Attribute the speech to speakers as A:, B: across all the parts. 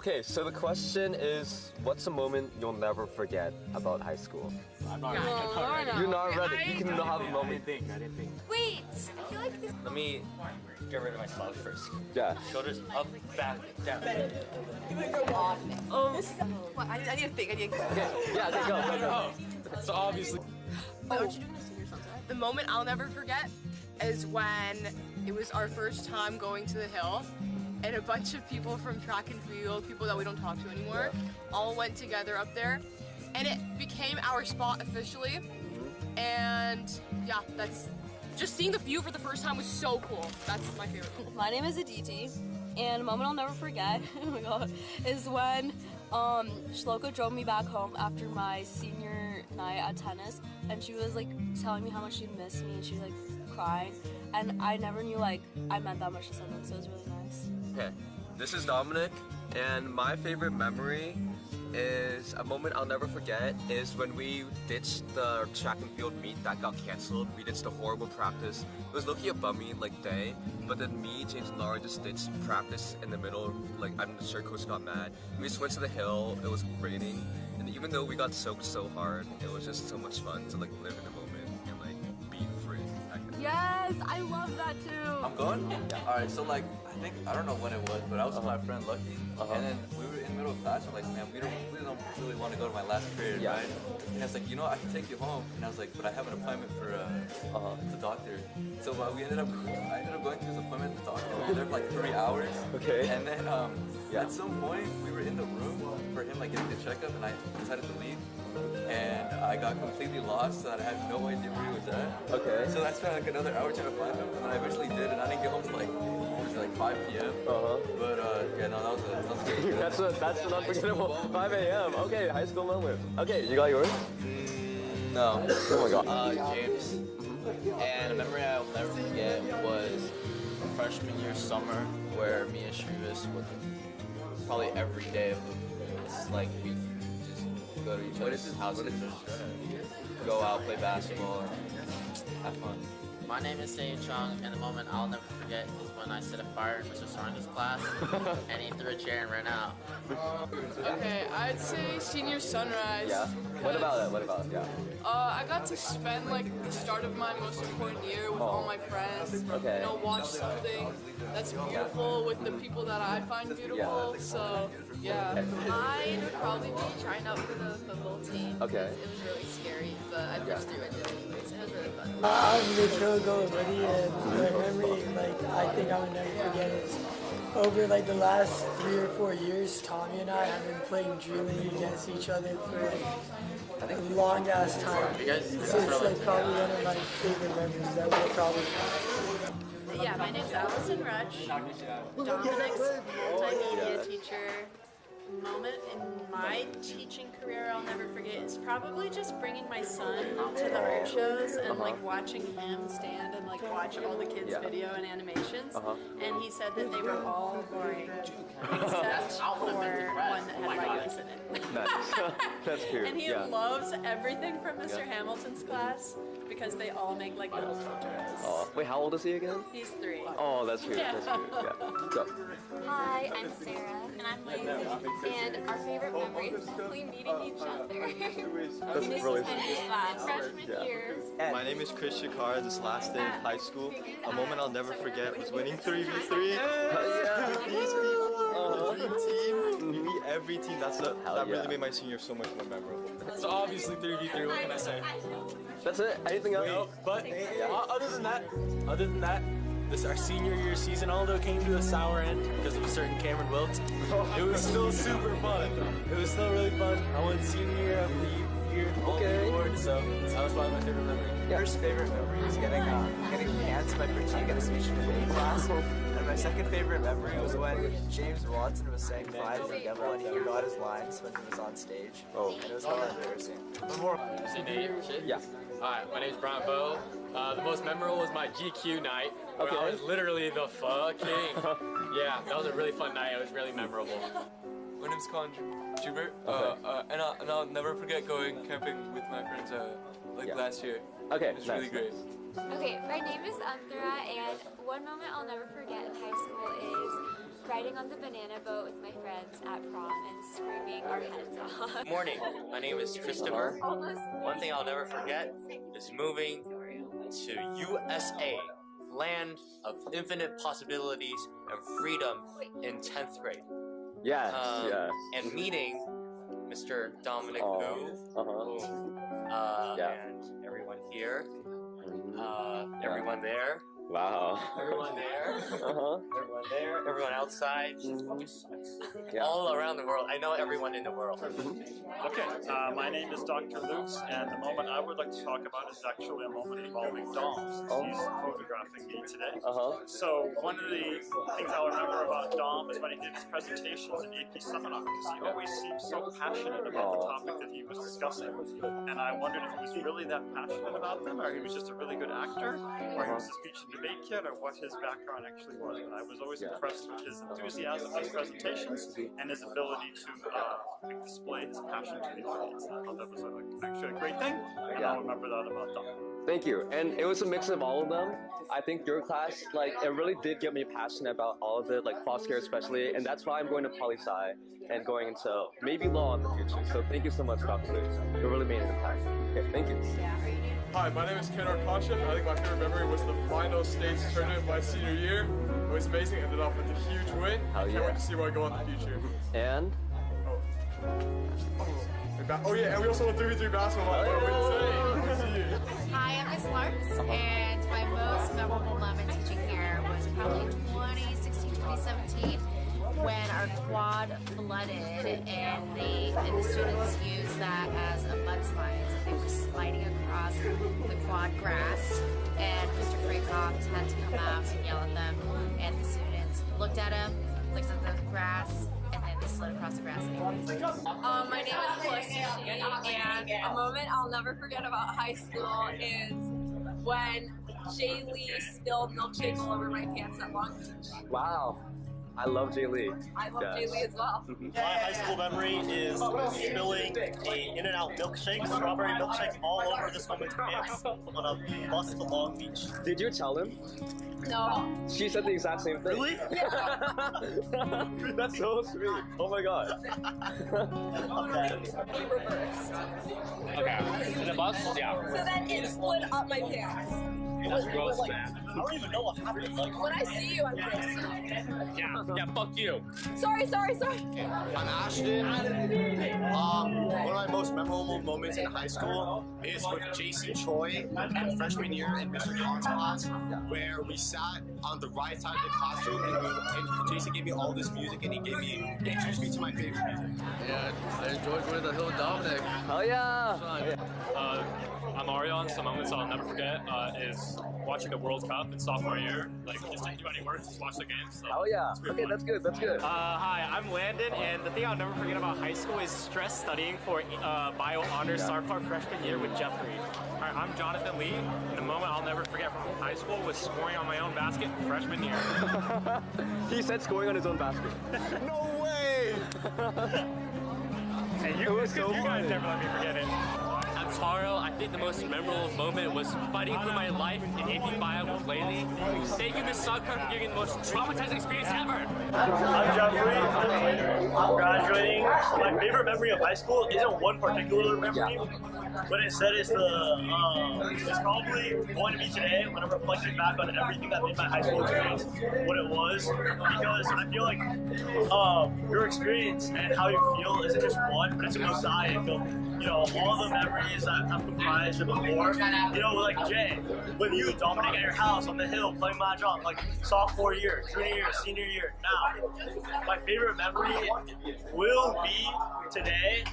A: Okay, so the question is, what's a moment you'll never forget about high school?
B: I'm not ready.
A: You're not ready. You can have a moment.
B: I didn't think.
C: Wait, I feel like this.
D: Let me get rid of my slouch first.
A: Yeah.
D: Shoulders up, back, down.
C: What? I need to think.
A: Okay. Yeah. Okay, go.
B: So obviously.
C: The moment I'll never forget is when it was our first time going to the hill, and a bunch of people from track and field, people that we don't talk to anymore, all went together up there, and it became our spot officially. And yeah, that's just seeing the view for the first time was so cool. That's my favorite moment.
E: My name is Aditi, and a moment I'll never forget, oh my god, is when Shloka drove me back home after my senior night at tennis, and she was like telling me how much she missed me, and she was like crying, and I never knew like I meant that much to someone, so it was really nice.
A: Okay, this is Dominic, and my favorite memory is a moment I'll never forget is when we ditched the track and field meet that got cancelled. We ditched a horrible practice. It was looking a bummy like day, but then me, James, and Laura just ditched practice in the middle. Like I'm sure coach got mad. We just went to the hill. It was raining, and even though we got soaked so hard, it was just so much fun to like live in the moment and like be free.
C: Yes, I love that too.
F: I'm going? Yeah. Alright, so like, I don't know when it was, but I was with my friend Lucky, and then we were in the middle of class, we're like, man, we don't really want to go to my last period, right? And I was like, you know what, I can take you home. And I was like, but I have an appointment for the doctor. So I ended up going to his appointment at the doctor. We were there for like 3 hours.
A: Okay.
F: And then at some point, we were in the room for him like getting the checkup, and I decided to leave. And I got completely lost, so that I had no idea where he was at.
A: Okay.
F: So I spent like another hour trying to find him, and then I eventually did, and I didn't get home till like 5 p.m. But yeah, no, that was good.
A: That's an unforgettable 5 a.m. Okay, high school moment. Okay, you got yours?
F: No.
A: Oh my god.
D: James. And a memory I'll never forget was freshman year summer where me and Shrivas would probably every day of it's like we just go to each other's houses, go out, play basketball, and have fun.
G: My name is Sei Chung, and the moment I'll never forget is when I set a fire in Mr. Saranga's class, and he threw a chair and ran out.
H: Okay, I'd say senior sunrise.
A: Yeah. What about it? Yeah.
H: I got to spend like the start of my most important year with all my friends.
A: Okay.
H: You know, watch something that's beautiful with the people that I find beautiful. So yeah.
I: Mine would probably be trying out for the football team.
A: Okay.
I: It was really scary, but I pushed through it anyways. It was really fun.
J: I'm Mitchell Goldie, and the memory I think I would never forget is over like the last 3 or 4 years, Tommy and I have been playing Dream League against each other for a long ass time. It's like probably one of my favorite memories that we'll probably have.
I: Yeah, my name's Allison Rutch. Dominic's multimedia teacher. Moment in my teaching career I'll never forget is probably just bringing my son to the art shows and like watching him stand and like watch all the kids' video and animations. And he said that they were all boring except for one that had Legos in it.
A: Nice. That's cute.
I: And he loves everything from Mr. Hamilton's class because they all make like little filters.
A: Oh, wait, how old is he again?
I: He's 3.
A: Oh, that's cute. That's cute. Yeah. Go.
E: Hi, I'm Sarah. And I'm Lazy. And our favorite memory is definitely meeting each other.
A: That's really
E: Freshman year.
K: My name is Chris Shakar. This last day of high school, a moment I'll never forget was winning 3v3. These people, the dream team, beat every team. That really made my senior so much more memorable.
B: So obviously 3v3. What can I say?
A: That's it? Anything else?
B: No, but other than that, this our senior year season, although came to a sour end because of a certain Cameron Wilt, it was still super fun. It was still really fun. I won senior year of the year all the award, so that was probably my favorite memory.
L: First favorite memory is getting pants by critique at a speech and debate class. And my second favorite memory was when James Watson was saying "Fly is the devil" and he forgot his lines when he was on stage. And it was hella embarrassing.
A: Yeah.
B: Hi, my name is Brian Bowe. The most memorable was my GQ night, where I was literally the fucking. Yeah, that was a really fun night. It was really memorable.
M: My name's Colin Schubert, and I'll never forget going camping with my friends last year.
A: Okay,
M: it's really great.
E: Okay, my name is Anthara, and one moment I'll never forget in high school is
N: riding on the banana boat with my friends at prom and screaming our heads off.
O: Morning, my name is Christopher. One thing I'll never forget is moving to USA, land of infinite possibilities and freedom in 10th grade.
A: Yes, yes.
O: And meeting Mr. Dominic Wu, and everyone here, everyone there.
A: Wow.
O: Everyone there, everyone there, everyone outside, all around the world. I know everyone in the world.
P: Okay, my name is Dr. Luce, and the moment I would like to talk about is actually a moment involving Dom, since he's photographing me today. So one of the things I'll remember about Dom is when he did his presentations in AP Seminar, because he always seemed so passionate about the topic that he was discussing. And I wondered if he was really that passionate about them, or he was just a really good actor, or he was a speech and debate kid, or what his background actually was. But I was always impressed with his enthusiasm for his presentations and his ability to display his passion to the audience. I thought that was actually a great thing, and I'll remember that about Dom.
A: Thank you. And it was a mix of all of them. I think your class, like, it really did get me passionate about all of it, like foster care especially, and that's why I'm going to poli-sci and going into maybe law in the future. So thank you so much, Dr. Luce. You really made an impact. Okay, thank you.
M: Hi, my name is Ken Arkashev. I think my favorite memory was the final stage tournament of my senior year. It was amazing. Ended off with a huge win. I can't wait to see where I go in the future.
A: And?
M: Oh yeah, and we also won 3v3 basketball.
Q: Hi, I'm Miss Larks, and my most memorable moment teaching here was probably 2016, 2017, when our quad flooded and the students used that as a mudslide. So they were sliding across the quad grass, and Mr. Craycroft had to come out and yell at them, and the students looked at him, looked at the grass, and then they slid across the grass anyways.
R: My name is Felicity, and a moment I'll never forget about high school is when Jay Lee spilled milkshake all over my pants at Long Beach.
A: Wow. I love Jay Lee.
R: I love Jay Lee as well.
S: My high school memory is spilling a In-N-Out milkshake, strawberry milkshake, all over this woman's pants on a bus to Long Beach.
A: Did you tell him?
R: No.
A: She said the exact same thing.
S: Really?
R: Yeah.
A: That's so sweet. Oh my god.
O: Okay. In the bus? Yeah.
R: So then it slid up my pants.
O: That's gross, man.
S: I don't even know what happened.
R: When I see you, I'm pissed.
O: Yeah, fuck you.
R: Sorry.
T: I'm Ashton. One of my most memorable moments in high school is with JC Choi in freshman year in Mr. Khan's class, where we sat on the right side of the classroom and JC gave me all this music and he introduced me to my favorite music.
U: Yeah, I enjoyed going to the Hill with Dominic.
A: Oh yeah!
P: I'm Arion. Some moments I'll never forget is watching the World Cup in sophomore year. Like, we just didn't do any work, just watch the games. So
A: oh yeah. Okay, that's good. That's good.
V: Hi, I'm Landon, and the thing I'll never forget about high school is stress studying for bio honors SARPAR freshman year with Jeffrey.
W: Hi, I'm Jonathan Lee, and the moment I'll never forget from high school was scoring on my own basket freshman year.
A: He said scoring on his own basket.
W: No way! Hey, you guys never let me forget it.
O: I'm Taro. I think the most memorable moment was fighting for my life in AP Bio with Laylee. Thank you, Ms. Sogkar, for giving the most traumatizing experience ever.
S: I'm Jeffrey. I'm graduating. My favorite memory of high school isn't one particular memory, but instead it's it's probably going to be today when I'm reflecting back on everything that made my high school experience what it was, because I feel like your experience and how you feel isn't just one, but it's a mosaic of, all the memories that have comprised it before. Like Jay, with you, Dominic, at your house on the hill playing mahjong, like sophomore year, junior year, senior year. Now, my favorite memory will be today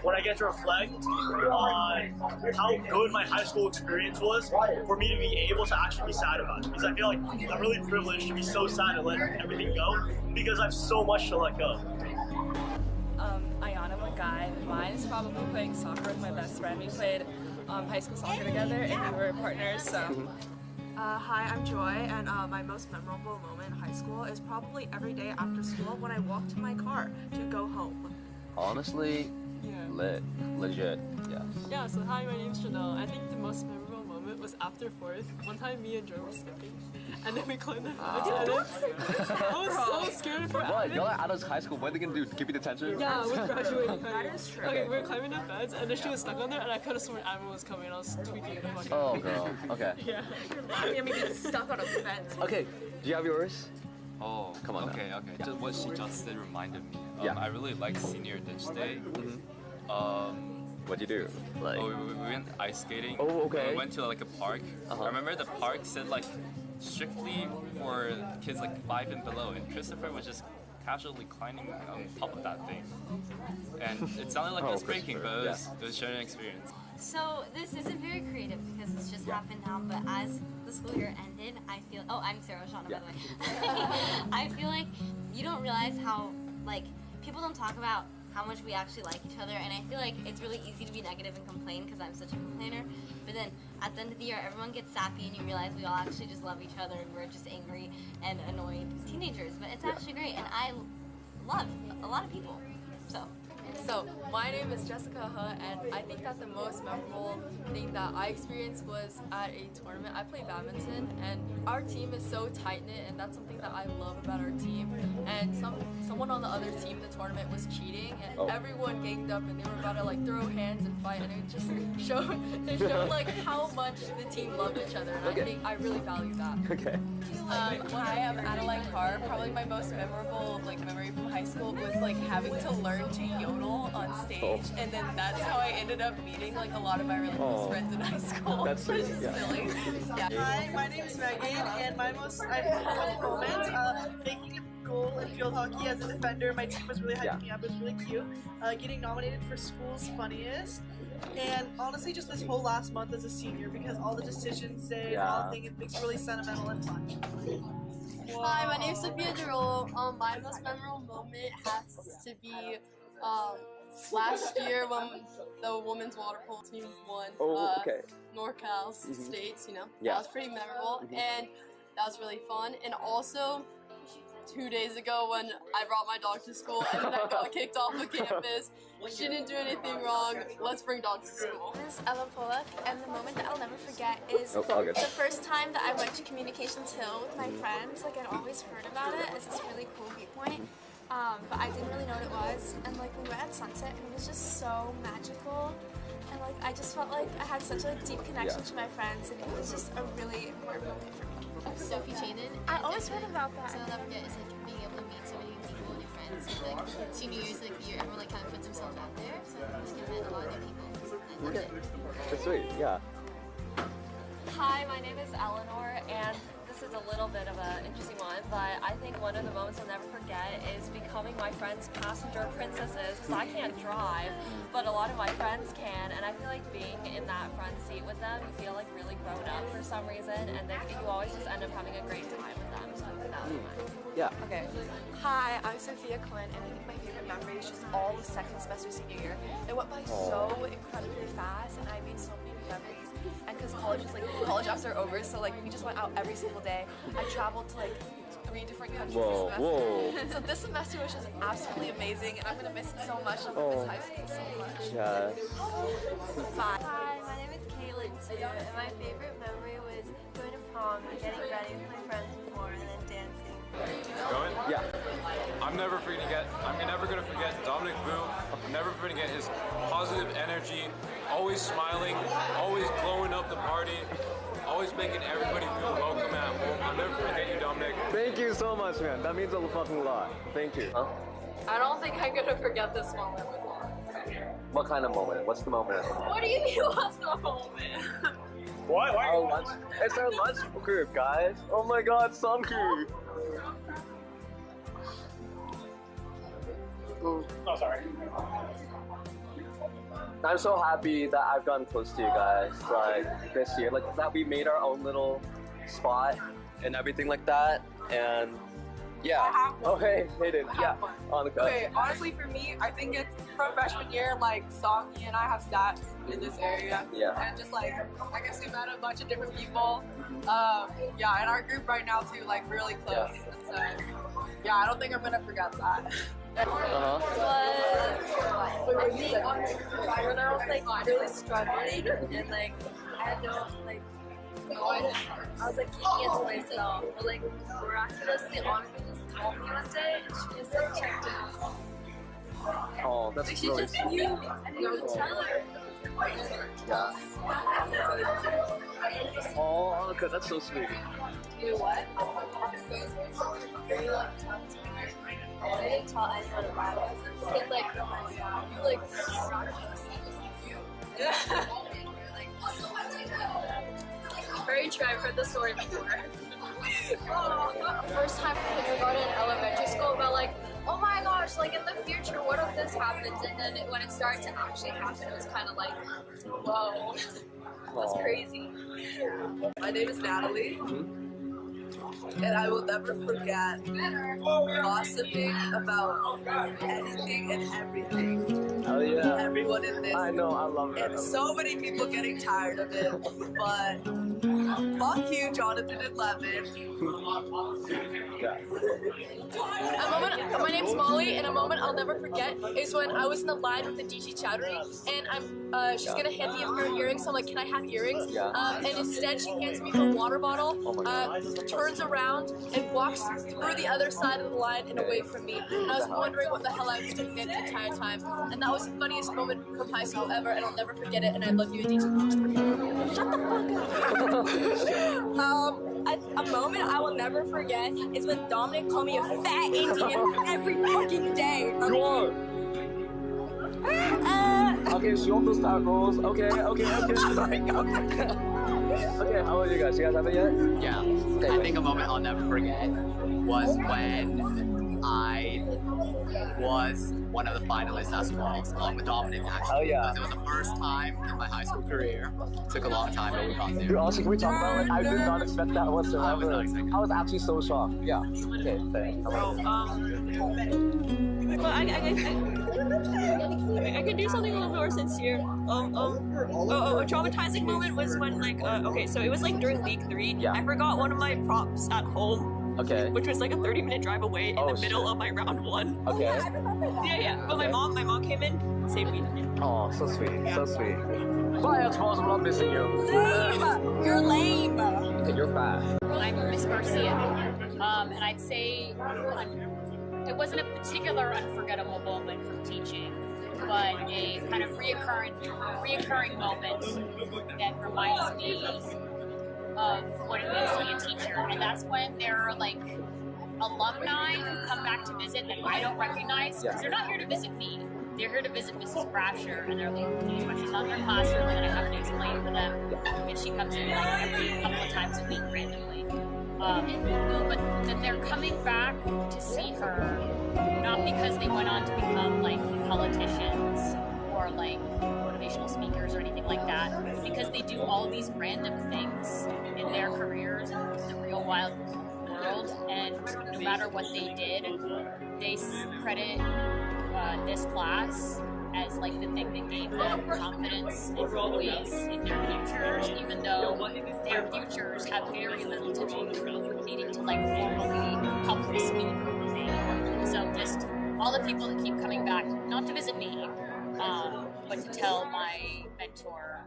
S: when I get to reflect on how good my high school experience was for me to be able to actually be sad about it. Because I feel like I'm really privileged to be so sad to let everything go because I have so much to let go.
X: Ayana Magai. Mine is probably playing soccer with my best friend. We played high school soccer together and we were partners, so.
Y: Hi, I'm Joy, and my most memorable moment in high school is probably every day after school when I walk to my car to go home.
A: Honestly, legit, yes.
Z: Yeah, so hi, my name's Chanel. I think the most memorable moment was
Y: was after 4th. One time me and Joe were skipping, and then we climbed the fence, and then I was so scared for
A: What? Y'all at Adam's high school, what are they gonna do? Give you detention?
Y: Yeah, with graduating.
Q: That is true.
Y: Okay, we were climbing the fence, and then she was stuck on there, and I could have sworn Adam was coming, and I was tweaking the fuck out.
A: Oh, girl. Okay.
Y: Yeah.
Q: I mean, being stuck on a fence.
A: Okay, do you have yours?
C: Oh,
A: come on.
C: Okay, okay.
A: Yeah.
C: Just what she just said reminded me.
A: Yeah.
C: I really like senior ditch day.
A: What'd you do? Like,
C: we went ice skating.
A: Oh, okay.
C: We went to like a park. I remember the park said like strictly for kids like 5 and below, and Christopher was just casually climbing on top of that thing. And it sounded like it was breaking, but it was sharing an experience.
D: So this isn't very creative because it's just happened now, but as the school year ended, I feel, I'm Sarah Shauna, by the way. I feel like you don't realize how, like, people don't talk about how much we actually like each other, and I feel like it's really easy to be negative and complain because I'm such a complainer, but then at the end of the year, everyone gets sappy and you realize we all actually just love each other and we're just angry and annoyed teenagers, but it's actually great, and I love a lot of people, so.
X: So, my name is Jessica He, and I think that the most memorable thing that I experienced was at a tournament. I play badminton, and our team is so tight-knit, and that's something that I love about our team. And someone on the other team in the tournament was cheating, and everyone ganged up, and they were about to like throw hands and fight, and it just showed like how much the team loved each other, and I think I really value that.
A: Okay.
X: Hi, I'm Adeline Carr. Probably my most memorable memory from high school was like having to learn to yodel on stage, and then that's how I ended up meeting like a lot of my really close friends in high school.
A: That's
X: which
A: sweet,
X: is
A: yeah.
X: silly. Yeah.
F: Hi, my name is Megan, and my most memorable moment making a goal in field hockey as a defender. My team was really hyping me up. It was really cute. Getting nominated for school's funniest. And honestly, just this whole last month as a senior, because all the decisions day and all the things, it's really sentimental and fun.
G: Hi, my name is Sophia Derolo. My most memorable moment has to be last year when the women's water polo team won NorCal States, you know.
A: Yeah.
G: That was pretty memorable, and that was really fun. And also, 2 days ago when I brought my dog to school and then I got kicked off the campus. She didn't do anything wrong. Let's bring dogs to school.
H: My name is Ella Pollock, and the moment that I'll never forget is
A: all good.
H: the first time that I went to Communications Hill with my friends. Like, I'd always heard about it as this really cool viewpoint, but I didn't really know what it was. And like, we went at sunset, and it was just so magical. And like, I just felt like I had such a deep connection to my friends, and it was just a really important moment for me.
N: I'm Sophie Chanin.
H: I always heard about that.
N: So I'll never forget is like being able to meet so many people and your friends. Like senior years, like year, everyone like kind of puts themselves out there. So I'm just gonna meet a lot of new people. I loved it.
A: That's sweet, yeah.
Z: Hi, my name is Eleanor, and this is a little bit of an interesting one, but I think one of the moments I'll never forget is becoming my friend's passenger princesses, because I can't drive, but a lot of my friends can, and I feel like being in that front seat with them, you feel like really grown up for some reason, and then you always just end up having a great time with them, so I think that was mine.
A: Yeah.
Y: Okay. Hi, I'm Sophia Quinn, and I think my favorite memory is just all the second semester senior year. It went by so incredibly fast, and I made so many memories. And because college jobs are over, so like we just went out every single day. I traveled to like 3 different countries this semester. So this semester was just absolutely amazing, and I'm gonna miss it so much. I'm gonna miss high school so much.
A: Yeah.
G: Hi, my name is Kaylin too, and my favorite memory was going to prom and getting ready with my friends before and then dancing.
M: Going?
A: Yeah.
M: I'm never gonna forget Dominic Vu. I'm never gonna forget his positive energy, always smiling, always glowing up the party, always making everybody feel welcome at home. I'll never forget you, Dominic.
A: Thank you so much, man. That means a fucking lot. Thank you. Huh?
G: I don't think I'm gonna forget this moment with Lauren.
A: What kind of moment? What's the moment?
G: What do you mean, what's the moment?
S: Why are you
A: lunch? It's our lunch group, guys. Oh my god, Samku.
S: Oh, sorry.
A: I'm so happy that I've gotten close to you guys, like, this year. Like, that we made our own little spot and everything like that, and yeah. Oh, hey, Hayden. Yeah, on the
Y: Okay, honestly for me, I think it's from freshman year, like Songy and I have sat in this area.
A: Yeah.
Y: And just like, I guess we met a bunch of different people. Yeah, and our group right now too, like really close.
A: Yeah.
Y: And so, yeah, I don't think I'm gonna forget that.
A: Uh-huh.
G: Was I think when I was like really struggling and like I had no like
R: going. I was like keeping it to myself, but like miraculously, Monica just told me one day, and she just like checked it out.
B: Oh, that's
R: Like she
B: really
R: just knew, and you would tell her.
B: Yeah. Oh, okay, that's so sweet.
R: You know what? Very like I didn't tell anyone about it. It like you like very true. I've heard this story before.
H: First time in kindergarten and elementary school, but like, oh my gosh, like in the future, what if this happens? And then when it started to actually happen, it was kind of like, whoa, that's crazy.
E: My name is Natalie, and I will never forget gossiping about anything and everything.
B: Oh yeah.
E: Everyone in this.
B: I know, I love it.
E: And so many people getting tired of it, but fuck you, Jonathan and Levin.
G: My name's Molly, and a moment I'll never forget is when I was in the line with the DJ Chowdhury, and she's gonna hand me her earrings. So I'm like, can I have earrings? And instead, she hands me her water bottle, turns around, and walks through the other side of the line and away from me. And I was wondering what the hell I was doing the entire time. And that was the funniest moment from high school ever, and I'll never forget it. And I love you, DJ. Shut the fuck up.
R: A moment I will never forget is when Dominic called me a fat Indian every fucking day.
B: You are. Okay, show off those tacos. Okay. Okay, how about you guys? You guys have it yet?
I: Yeah. I think a moment I'll never forget was when I was one of the finalists at Squalls, along with Dominic, actually.
B: Oh, yeah.
I: Because it was the first time in my high school career. It took a long time, but we got there.
B: Dude, honestly, can we talk about it? I did not expect that whatsoever. I was actually so shocked. Yeah. Okay, thanks.
R: Well, I could do something a little more sincere. A traumatizing moment was when okay, so it was like during week 3.
B: Yeah.
R: I forgot one of my props at home.
B: Okay.
R: Which was like a 30-minute drive away in the middle of my round 1.
B: Okay.
R: Yeah. But my mom came in, saved me.
B: Oh, so sweet, so sweet. Bye, Exposed, I'm missing you.
R: Lame! You're lame!
B: Okay, you're fat.
J: I'm Miss Garcia, and I'd say it wasn't a particular unforgettable moment from teaching, but a kind of reoccurring moment that reminds me of what it means to be a teacher, and that's when there are like alumni who come back to visit that I don't recognize because they're not here to visit me. They're here to visit Mrs. Brasher, and they're like, when she's not in their classroom, and I have to explain for them. And she comes in like every couple of times a week randomly. But then they're coming back to see her, not because they went on to become like politicians or like motivational speakers or anything like that, because they do all these random things in their careers in the real wild world, and no matter what they did, they credit this class as like the thing that gave them confidence and poise in their futures, even though their futures have very little to do with needing to like formally public speak. So just all the people that keep coming back, not to visit me, but to tell my mentor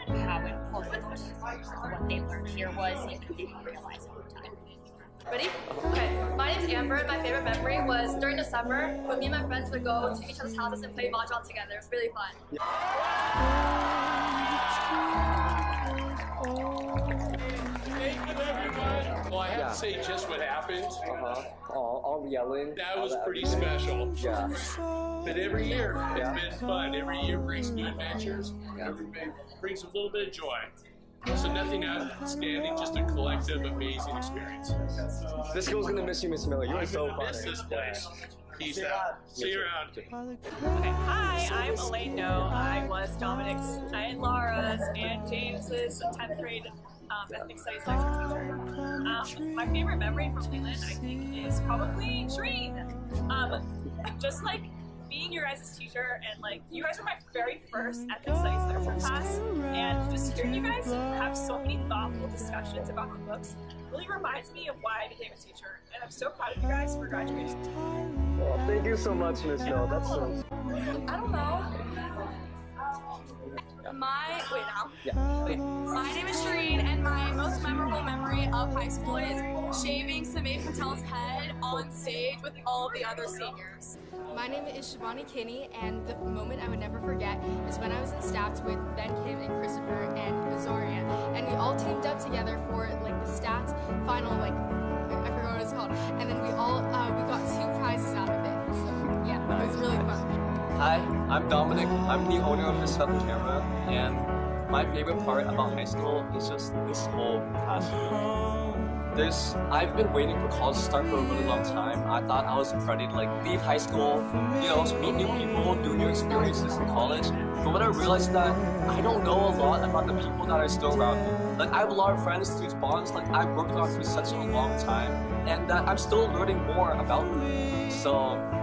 J: how important what they learned here was, even if they didn't realize it at the time.
G: Ready? Okay. My name's Amber, and my favorite memory was during the summer when me and my friends would go to each other's houses and play mahjong together. It was really fun.
K: Well, I have to say just what happened.
B: All yelling.
K: That was pretty special.
B: Yeah.
K: But every year, it's been fun. Every year brings new adventures. Every day brings a little bit of joy. So nothing outstanding, just a collective, amazing experience.
B: This school's gonna miss you, Miss Miller. You were so funny.
K: Miss this place. Peace out. See you around.
R: Okay. Hi, I'm Elaine No. I was Dominic's, Laura's, and James's 10th grade ethnic studies lecture teacher. My favorite memory from Leland, I think, is probably Shreen. Just like being your guys' teacher, and like you guys were my very first ethnic studies literature class, and just hearing you guys have so many thoughtful discussions about the books really reminds me of why I became a teacher, and I'm so proud of you guys for graduating.
B: Well, thank you so much, Miss Miller. That's so.
R: I don't know.
G: My name is Shireen, and my most memorable memory of high school is shaving Samay Patel's head on stage with all the other seniors.
X: My name is Shivani Kinney, and the moment I would never forget is when I was in stats with Ben Kim and Christopher and Azoria, and we all teamed up together for like the stats final, like I forgot what it's called, and then we got 2 prizes out of it. So yeah, it was really fun.
A: Hi, I'm Dominic. I'm the owner of the Southern Camera, and my favorite part about high school is just this whole classroom. I've been waiting for college to start for a really long time. I thought I was ready to like leave high school, meet new people, do new experiences in college. But when I realized that I don't know a lot about the people that are still around me. Like I have a lot of friends whose bonds like I've worked on for such a long time, and that I'm still learning more about them. So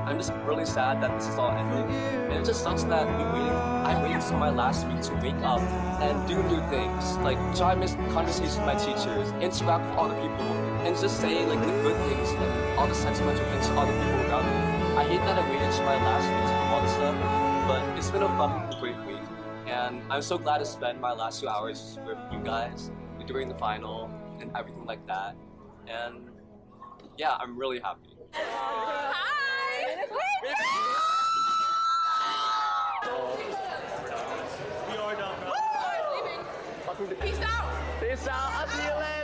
A: I'm just really sad that this is all ending. And it just sucks that I'm waiting for my last week to wake up and do new things, like try conversations with my teachers, interact with other people, and just say like the good things and all the sentimental things to other people around me. I hate that I waited to my last week to do all this stuff, but it's been a fucking great week. And I'm so glad to spend my last 2 hours with you guys during the final and everything like that. And yeah, I'm really happy.
B: Peace out. I'll see you later.